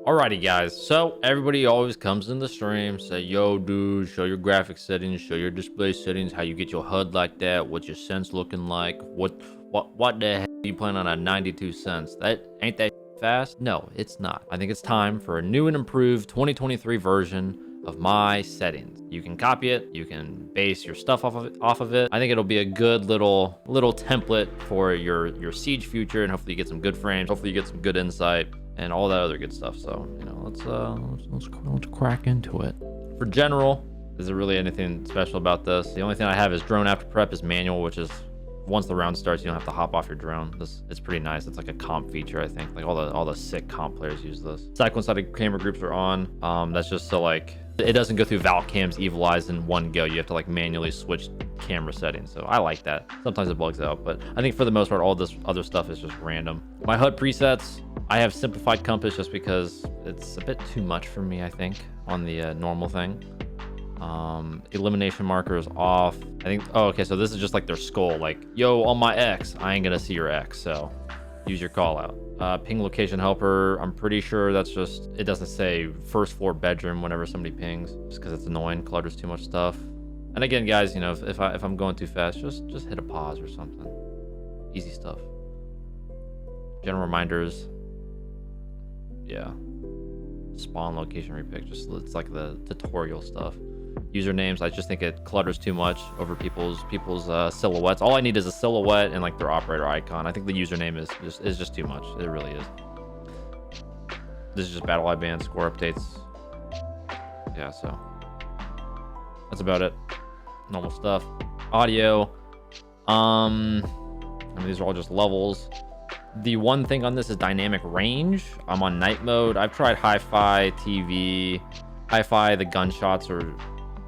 Alrighty guys, so everybody always comes in the stream, say, yo dude, show your graphics settings, show your display settings, how you get your HUD like that, what's your Sens looking like, what the heck are you playing on a 92 Sens? That ain't that fast? No, it's not. I think it's time for a new and improved 2023 version of my settings. You can copy it, you can base your stuff off of it. I think it'll be a good little template for your Siege future, and hopefully you get some good frames, hopefully you get some good insight and all that other good stuff. So, you know, let's crack into it. For general, is there really anything special about this? The only thing I have is drone after prep is manual, which is once the round starts, you don't have to hop off your drone. It's pretty nice. It's like a comp feature, I think. Like all the sick comp players use this. Side-coincided camera groups are on. That's just so like it doesn't go through Valcam's evil eyes in one go. You have to like manually switch camera settings. So I like that. Sometimes it bugs out, but I think for the most part, all this other stuff is just random. My HUD presets, I have simplified compass just because it's a bit too much for me, I think, on the normal thing. Elimination marker is off. I think, oh, okay, so this is just like their skull. Like, yo, on my X, I ain't gonna see your X, so use your call out. Ping location helper, I'm pretty sure that's just, it doesn't say first floor bedroom whenever somebody pings, just because it's annoying, clutters too much stuff. And again, guys, you know, if I'm going too fast, just hit a pause or something. Easy stuff. General reminders. Yeah. Spawn location repick, just it's like the tutorial stuff. Usernames, I just think it clutters too much over people's silhouettes. All I need is a silhouette and like their operator icon. I think the username is just too much. It really is. This is just battle eye band score updates. Yeah, so that's about it. Normal stuff. Audio. I mean, these are all just levels. The one thing on this is dynamic range. I'm on night mode. I've tried hi-fi, TV. Hi-fi, the gunshots are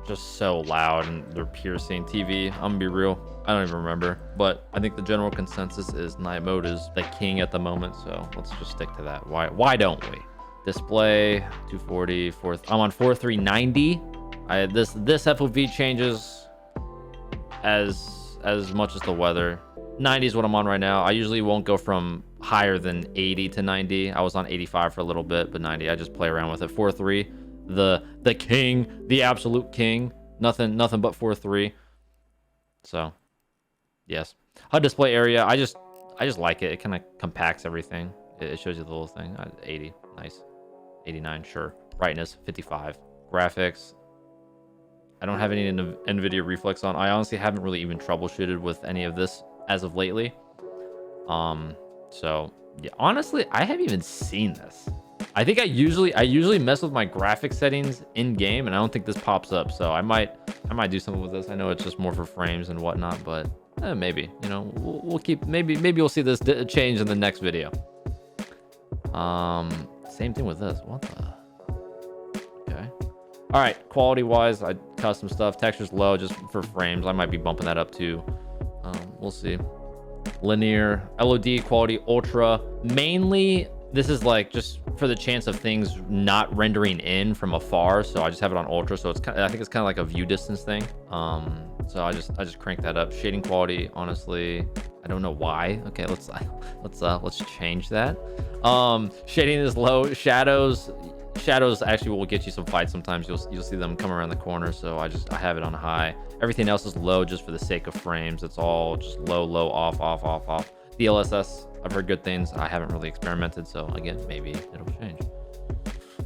just so loud and they're piercing. TV, I'm gonna be real, I don't even remember, but I think the general consensus is night mode is the king at the moment, so let's just stick to that. Why don't we? Display 240, I'm on 4390. This FOV changes as much as the weather. 90 is what I'm on right now. I usually won't go from higher than 80 to 90. I was on 85 for a little bit, but 90, I just play around with it. 4.3, the king, the absolute king. Nothing but 4.3. So, yes. HUD display area, I just like it. It kind of compacts everything. It shows you the little thing. 80, nice. 89, sure. Brightness, 55. Graphics, I don't have any NVIDIA Reflex on. I honestly haven't really even troubleshooted with any of this as of lately. So yeah, honestly, I haven't even seen this. I think I usually mess with my graphic settings in game, and I don't think this pops up. So I might do something with this. I know it's just more for frames and whatnot, but maybe, you know, we'll keep, maybe we'll see this change in the next video. Same thing with this. What the? Okay. All right, quality wise, I custom stuff. Texture's low just for frames. I might be bumping that up too. We'll see. Linear, LOD quality, ultra. Mainly, this is like just for the chance of things not rendering in from afar. So I just have it on ultra. So it's kind of, I think it's kind of like a view distance thing. So I just crank that up. Shading quality, honestly, I don't know why. Okay, let's change that. Shading is low. Shadows actually will get you some fights sometimes. You'll see them come around the corner, so I have it on high. Everything else is low just for the sake of frames. It's all just low, off. DLSS, I've heard good things. I haven't really experimented, so again, maybe it'll change.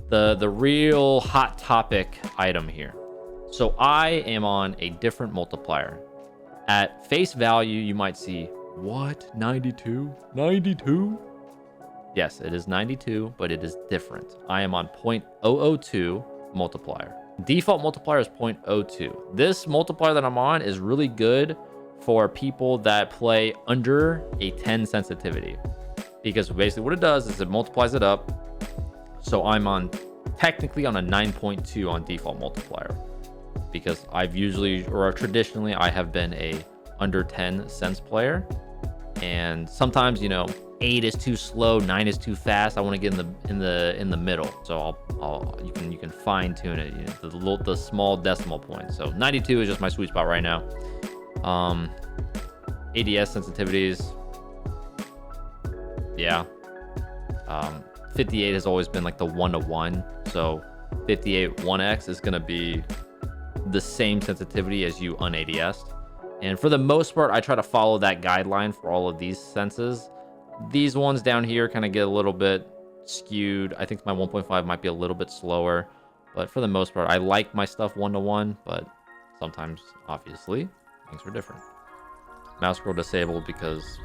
The real hot topic item here. So I am on a different multiplier. At face value, you might see, what, 92? Yes, it is 92, but it is different. I am on 0.002 multiplier. Default multiplier is 0.02. This multiplier that I'm on is really good for people that play under a 10 sensitivity, because basically what it does is it multiplies it up. So I'm technically on a 9.2 on default multiplier, because traditionally I have been a under 10 Sens player, and sometimes, you know, 8 is too slow, 9 is too fast. I want to get in the middle. So you can fine tune it, you know, the small decimal points. So 92 is just my sweet spot right now. ADS sensitivities, yeah. 58 has always been like the 1-to-1. So 58 1x is going to be the same sensitivity as you un-ADS'd. And for the most part, I try to follow that guideline for all of these senses. These ones down here kind of get a little bit skewed. I think my 1.5 might be a little bit slower, but for the most part, I like my stuff 1-to-1, but sometimes, obviously, things are different. Mouse scroll disabled because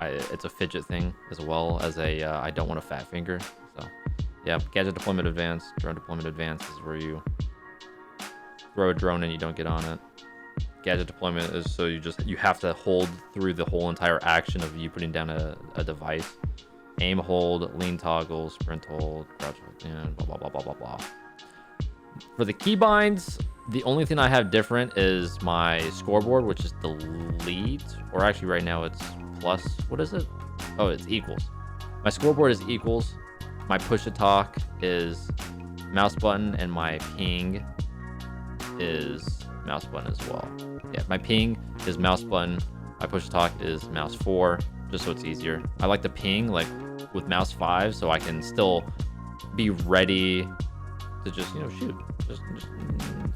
it's a fidget thing as well as a I don't want a fat finger. So yeah, gadget deployment advanced, drone deployment advanced is where you throw a drone and you don't get on it. Gadget deployment is so you have to hold through the whole entire action of you putting down a device. Aim hold, lean toggle, sprint hold, crouch hold, and blah blah blah blah blah blah. For the keybinds, the only thing I have different is my scoreboard, which is delete, or actually right now it's plus. What is it? Oh, it's equals. My scoreboard is equals. My push to talk is mouse button, and my ping is mouse button as well. Yeah, my ping is mouse button. My push to talk is mouse 4, just so it's easier. I like the ping like with mouse 5, so I can still be ready to just, you know, shoot. Just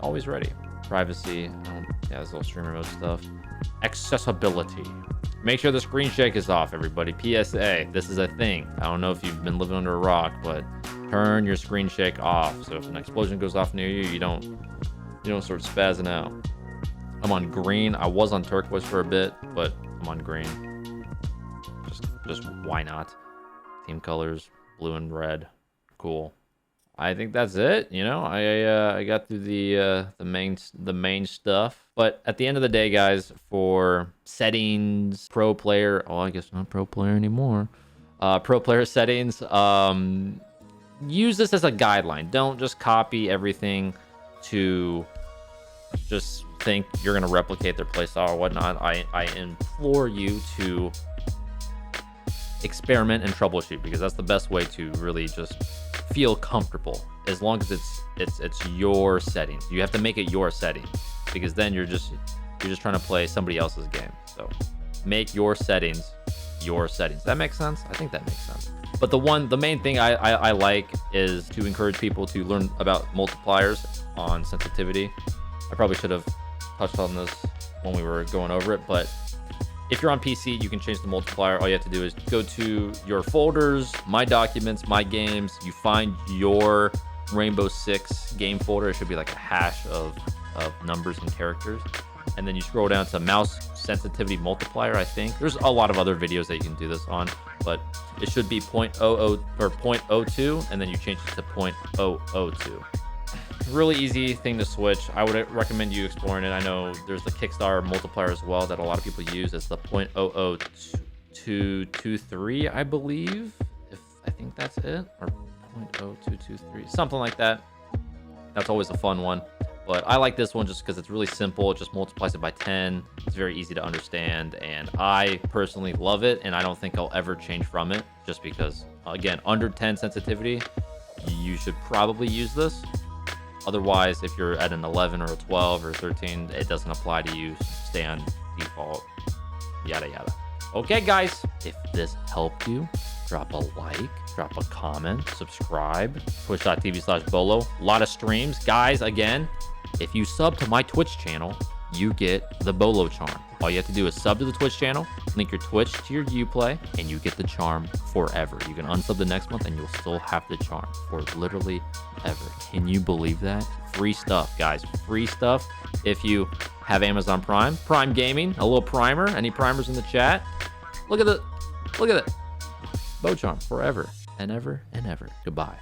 always ready. Privacy. Yeah, this little streamer mode stuff. Accessibility. Make sure the screen shake is off, everybody. PSA. This is a thing. I don't know if you've been living under a rock, but turn your screen shake off. So if an explosion goes off near you, you don't start spazzing out. I'm on green. I was on turquoise for a bit, but I'm on green. Just why not? Team colors, blue and red. Cool. I think that's it. You know, I got through the main stuff. But at the end of the day, guys, for settings, pro player, oh, I guess not pro player anymore. Pro player settings, use this as a guideline. Don't just copy everything to just think you're gonna replicate their playstyle or whatnot. I implore you to experiment and troubleshoot, because that's the best way to really just feel comfortable. As long as it's your settings, you have to make it your settings, because then you're just trying to play somebody else's game. So make your settings your settings. That makes sense? I think that makes sense. But the main thing I like is to encourage people to learn about multipliers on sensitivity. I probably should have touched on this when we were going over it, but if you're on PC, you can change the multiplier. All you have to do is go to your folders, my documents, my games. You find your Rainbow Six game folder. It should be like a hash of numbers and characters. And then you scroll down to mouse sensitivity multiplier, I think. There's a lot of other videos that you can do this on, but it should be 0.00 or 0.02, and then you change it to 0.002. Really easy thing to switch. I would recommend you exploring it. I know there's the Kickstarter multiplier as well that a lot of people use. It's the 0.00223, I believe. I think that's it, or 0.0223, something like that. That's always a fun one. But I like this one just because it's really simple. It just multiplies it by 10. It's very easy to understand, and I personally love it, and I don't think I'll ever change from it, just because, again, under 10 sensitivity, you should probably use this. Otherwise, if you're at an 11 or a 12 or 13, it doesn't apply to you. Stay on default, yada yada. Okay, guys, if this helped you, drop a like, drop a comment, subscribe, twitch.tv/Beaulo. A lot of streams. Guys, again, if you sub to my Twitch channel, you get the Beaulo charm. All you have to do is sub to the Twitch channel, link your Twitch to your Uplay, and you get the charm forever. You can unsub the next month and you'll still have the charm for literally ever. Can you believe that? Free stuff, guys. Free stuff. If you have Amazon Prime, Prime Gaming, a little primer. Any primers in the chat? Look at it. Look at it. Bow charm forever and ever and ever. Goodbye.